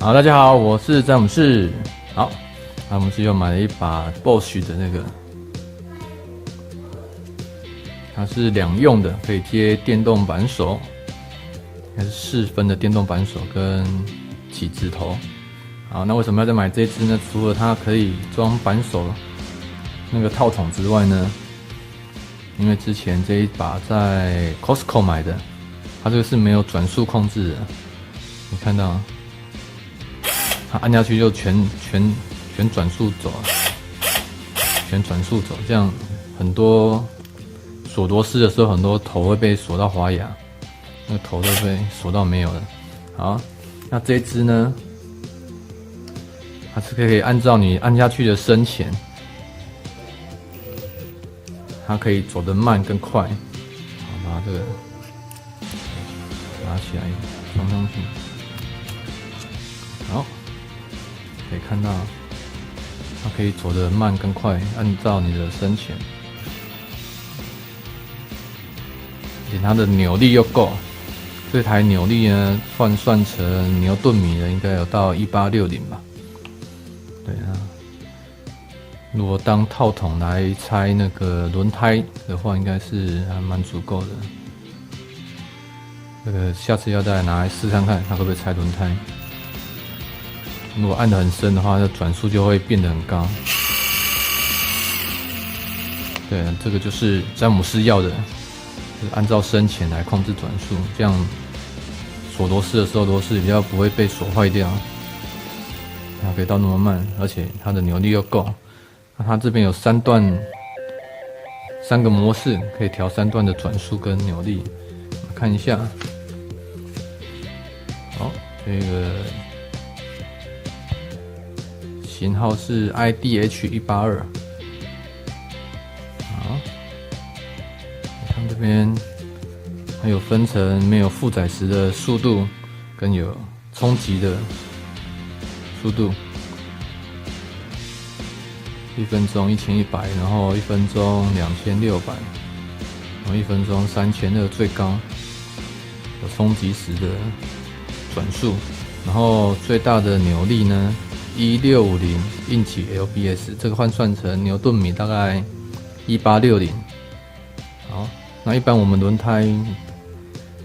好，大家好，我是詹姆士。好，詹姆士又买了一把 Bosch 的那个，它是两用的，可以接电动扳手，还是4分的电动扳手跟起子头。好，那为什么要再买这支呢？除了它可以装扳手那个套筒之外呢，因为之前这一把在 Costco 买的，它这个是没有转速控制的，你看到吗？它按下去就全转速走，全转速走，这样很多锁螺丝的时候，很多头会被锁到滑牙，那个头都被锁到没有了。好，那这一支呢，它是可以按照你按下去的深浅，它可以走得慢跟快。好，把这个拿起来装上去。好。可以看到，它可以走得慢跟快，按照你的深浅，而且它的扭力又够。这台扭力呢，换算成牛顿米的，应该有到1860吧。对啊，如果当套筒来拆那个轮胎的话，应该是还蛮足够的。这个下次要再拿来试看看，它会不会拆轮胎。如果按得很深的话，那转速就会变得很高。对，这个就是詹姆斯要的，就是按照深浅来控制转速，这样锁螺丝的时候，螺丝比较不会被锁坏掉。它可以到那么慢，而且它的扭力又够。那它这边有3个模式，可以调3段的转速跟扭力。看一下，好，这个。型号是 IDH182。好，你看这边它有分成没有负载时的速度，跟有冲击的速度。1分钟1100，然后1分钟2600，然后1分钟3200最高。有冲击时的转速，然后最大的扭力呢？1650英起 lbs， 这个换算成牛顿米大概1860。好，那一般我们轮胎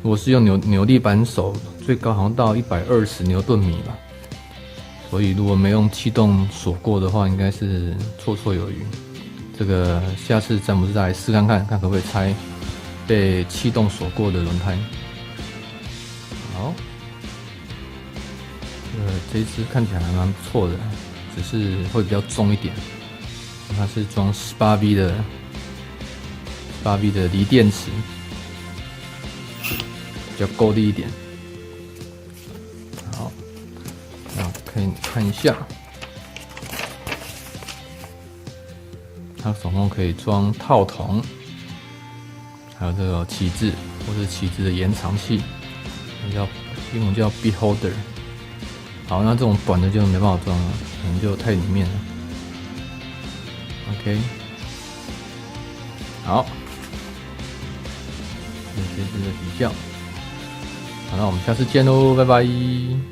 如果是用扭力扳手，最高好像到120牛顿米吧。所以如果没用气动锁过的话，应该是绰绰有余。这个下次詹姆斯再来试看看，看可不可以拆被气动锁过的轮胎。好。这一支看起来还蛮不错的，只是会比较重一点。它是装18V 的锂电池，比较够力一点。好，那可以看一下，它总共可以装套筒，还有这个起子或是起子的延长器，英文叫 Beholder。好，那这种短的就没办法装了，可能就太里面了。OK， 好，这支的比较。好，那我们下次见喽，拜拜。